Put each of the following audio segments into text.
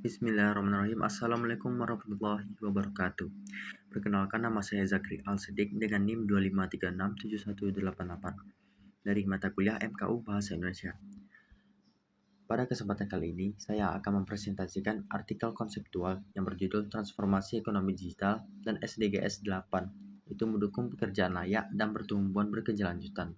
Bismillahirrahmanirrahim. Assalamualaikum warahmatullahi wabarakatuh. Perkenalkan, nama saya Zakri Al-Siddiq dengan NIM 253671888 dari mata kuliah MKU Bahasa Indonesia. Pada kesempatan kali ini, saya akan mempresentasikan artikel konseptual yang berjudul Transformasi Ekonomi Digital dan SDGs 8, itu mendukung pekerjaan layak dan pertumbuhan berkelanjutan.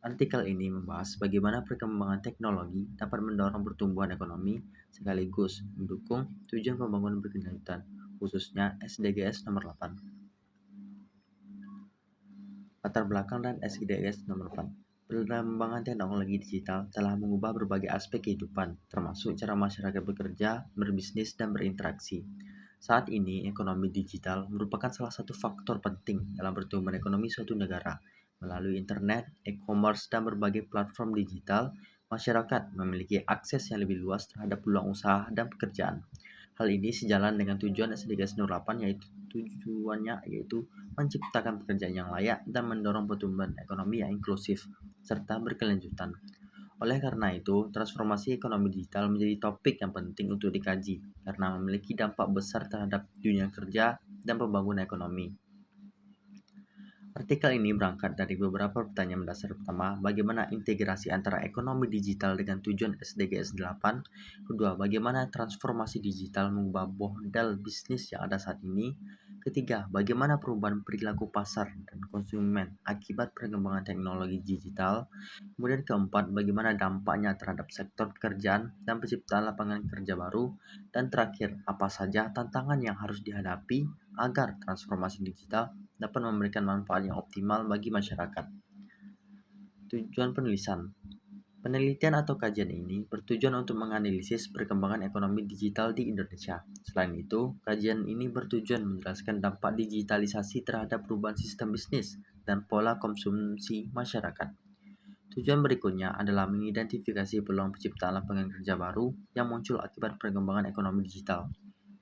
Artikel ini membahas bagaimana perkembangan teknologi dapat mendorong pertumbuhan ekonomi sekaligus mendukung tujuan pembangunan berkelanjutan, khususnya SDGs nomor 8. Latar belakang dan SDGs nomor 8. Perkembangan teknologi digital telah mengubah berbagai aspek kehidupan, termasuk cara masyarakat bekerja, berbisnis, dan berinteraksi. Saat ini, ekonomi digital merupakan salah satu faktor penting dalam pertumbuhan ekonomi suatu negara. Melalui internet, e-commerce, dan berbagai platform digital, masyarakat memiliki akses yang lebih luas terhadap peluang usaha dan pekerjaan. Hal ini sejalan dengan tujuan SDGs 08, yaitu menciptakan pekerjaan yang layak dan mendorong pertumbuhan ekonomi yang inklusif serta berkelanjutan. Oleh karena itu, transformasi ekonomi digital menjadi topik yang penting untuk dikaji karena memiliki dampak besar terhadap dunia kerja dan pembangunan ekonomi. Artikel ini berangkat dari beberapa pertanyaan mendasar. Pertama, bagaimana integrasi antara ekonomi digital dengan tujuan SDGs 8? Kedua, bagaimana transformasi digital mengubah model bisnis yang ada saat ini? Ketiga, bagaimana perubahan perilaku pasar dan konsumen akibat perkembangan teknologi digital? Kemudian keempat, bagaimana dampaknya terhadap sektor pekerjaan dan penciptaan lapangan kerja baru? Dan terakhir, apa saja tantangan yang harus dihadapi agar transformasi digital dapat memberikan manfaat yang optimal bagi masyarakat. Tujuan penulisan. Penelitian atau kajian ini bertujuan untuk menganalisis perkembangan ekonomi digital di Indonesia. Selain itu, kajian ini bertujuan menjelaskan dampak digitalisasi terhadap perubahan sistem bisnis dan pola konsumsi masyarakat. Tujuan berikutnya adalah mengidentifikasi peluang penciptaan lapangan kerja baru yang muncul akibat perkembangan ekonomi digital.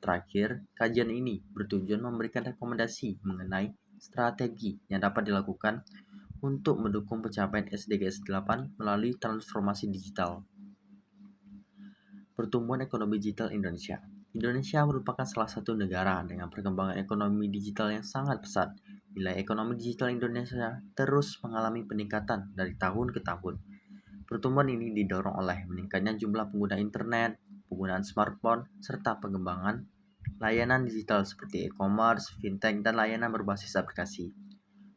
Terakhir, kajian ini bertujuan memberikan rekomendasi mengenai strategi yang dapat dilakukan untuk mendukung pencapaian SDGs 8 melalui transformasi digital. Pertumbuhan ekonomi digital Indonesia. Indonesia merupakan salah satu negara dengan perkembangan ekonomi digital yang sangat pesat. Nilai ekonomi digital Indonesia terus mengalami peningkatan dari tahun ke tahun. Pertumbuhan ini didorong oleh meningkatnya jumlah pengguna internet, penggunaan smartphone, serta pengembangan layanan digital seperti e-commerce, fintech, dan layanan berbasis aplikasi.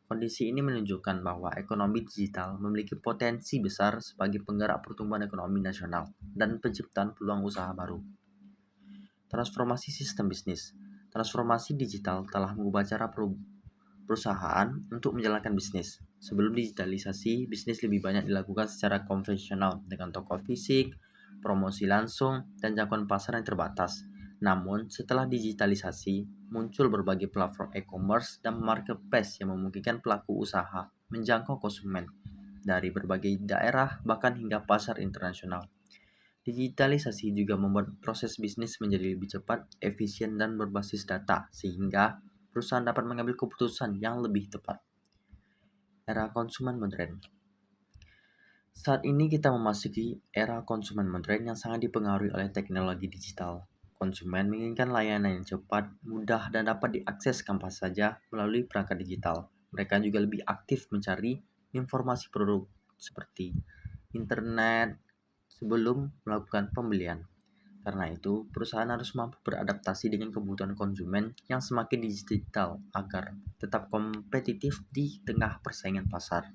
Kondisi ini menunjukkan bahwa ekonomi digital memiliki potensi besar sebagai penggerak pertumbuhan ekonomi nasional dan penciptaan peluang usaha baru. Transformasi sistem bisnis. Transformasi digital telah mengubah cara perusahaan untuk menjalankan bisnis. Sebelum digitalisasi, bisnis lebih banyak dilakukan secara konvensional dengan toko fisik, promosi langsung, dan jangkauan pasar yang terbatas. Namun, setelah digitalisasi, muncul berbagai platform e-commerce dan marketplace yang memungkinkan pelaku usaha menjangkau konsumen dari berbagai daerah bahkan hingga pasar internasional. Digitalisasi juga membuat proses bisnis menjadi lebih cepat, efisien, dan berbasis data, sehingga perusahaan dapat mengambil keputusan yang lebih tepat. Era konsumen modern. Saat ini kita memasuki era konsumen modern yang sangat dipengaruhi oleh teknologi digital. Konsumen menginginkan layanan yang cepat, mudah, dan dapat diakses kapan saja melalui perangkat digital. Mereka juga lebih aktif mencari informasi produk seperti internet sebelum melakukan pembelian. Karena itu, perusahaan harus mampu beradaptasi dengan kebutuhan konsumen yang semakin digital agar tetap kompetitif di tengah persaingan pasar.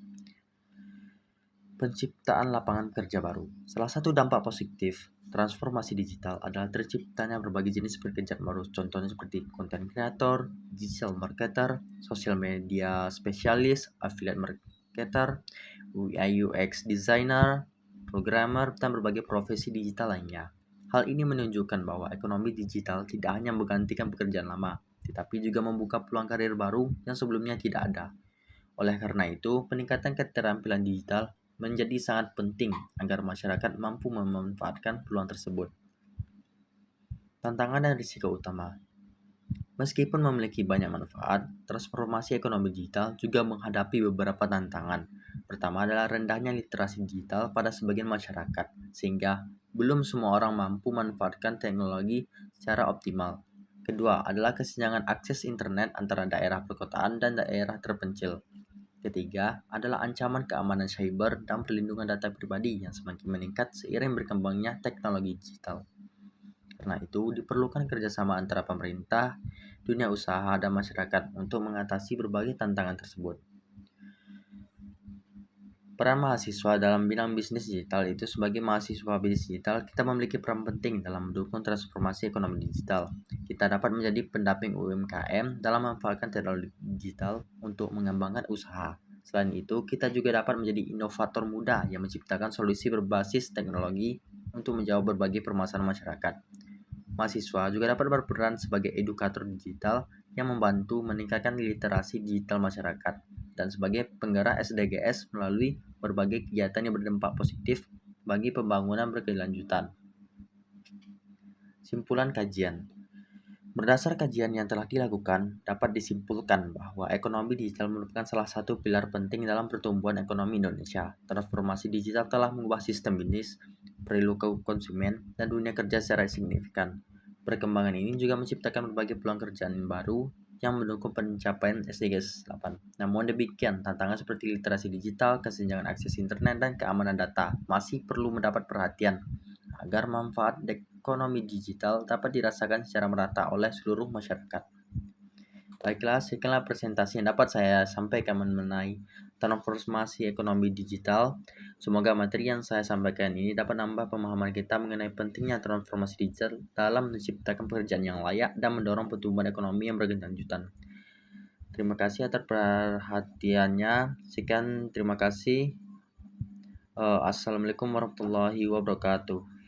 Penciptaan lapangan kerja baru. Salah satu dampak positif transformasi digital adalah terciptanya berbagai jenis pekerjaan baru. Contohnya seperti content creator, digital marketer, social media spesialis, affiliate marketer, UI UX designer, programmer, dan berbagai profesi digital lainnya. Hal ini menunjukkan bahwa ekonomi digital tidak hanya menggantikan pekerjaan lama, tetapi juga membuka peluang karir baru yang sebelumnya tidak ada. Oleh karena itu, peningkatan keterampilan digital menjadi sangat penting agar masyarakat mampu memanfaatkan peluang tersebut. Tantangan dan risiko utama. Meskipun memiliki banyak manfaat, transformasi ekonomi digital juga menghadapi beberapa tantangan. Pertama adalah rendahnya literasi digital pada sebagian masyarakat, sehingga belum semua orang mampu memanfaatkan teknologi secara optimal. Kedua adalah kesenjangan akses internet antara daerah perkotaan dan daerah terpencil. Ketiga adalah ancaman keamanan cyber dan perlindungan data pribadi yang semakin meningkat seiring berkembangnya teknologi digital. Karena itu, diperlukan kerjasama antara pemerintah, dunia usaha, dan masyarakat untuk mengatasi berbagai tantangan tersebut. Peran mahasiswa dalam bidang bisnis digital itu sebagai mahasiswa bisnis digital, kita memiliki peran penting dalam mendukung transformasi ekonomi digital. Kita dapat menjadi pendamping UMKM dalam memanfaatkan teknologi digital untuk mengembangkan usaha. Selain itu, kita juga dapat menjadi inovator muda yang menciptakan solusi berbasis teknologi untuk menjawab berbagai permasalahan masyarakat. Mahasiswa juga dapat berperan sebagai edukator digital yang membantu meningkatkan literasi digital masyarakat dan sebagai penggerak SDGs melalui berbagai kegiatan yang berdampak positif bagi pembangunan berkelanjutan. Simpulan kajian. Berdasar kajian yang telah dilakukan, dapat disimpulkan bahwa ekonomi digital merupakan salah satu pilar penting dalam pertumbuhan ekonomi Indonesia. Transformasi digital telah mengubah sistem bisnis, perilaku konsumen, dan dunia kerja secara signifikan. Perkembangan ini juga menciptakan berbagai peluang kerjaan baru yang mendukung pencapaian SDG 8. Namun demikian, tantangan seperti literasi digital, kesenjangan akses internet, dan keamanan data masih perlu mendapat perhatian agar manfaat ekonomi digital dapat dirasakan secara merata oleh seluruh masyarakat. Baiklah, sekianlah presentasi yang dapat saya sampaikan mengenai transformasi ekonomi digital. Semoga materi yang saya sampaikan ini dapat menambah pemahaman kita mengenai pentingnya transformasi digital dalam menciptakan pekerjaan yang layak dan mendorong pertumbuhan ekonomi yang berkelanjutan. Terima kasih atas perhatiannya. Sekian, terima kasih. Assalamualaikum warahmatullahi wabarakatuh.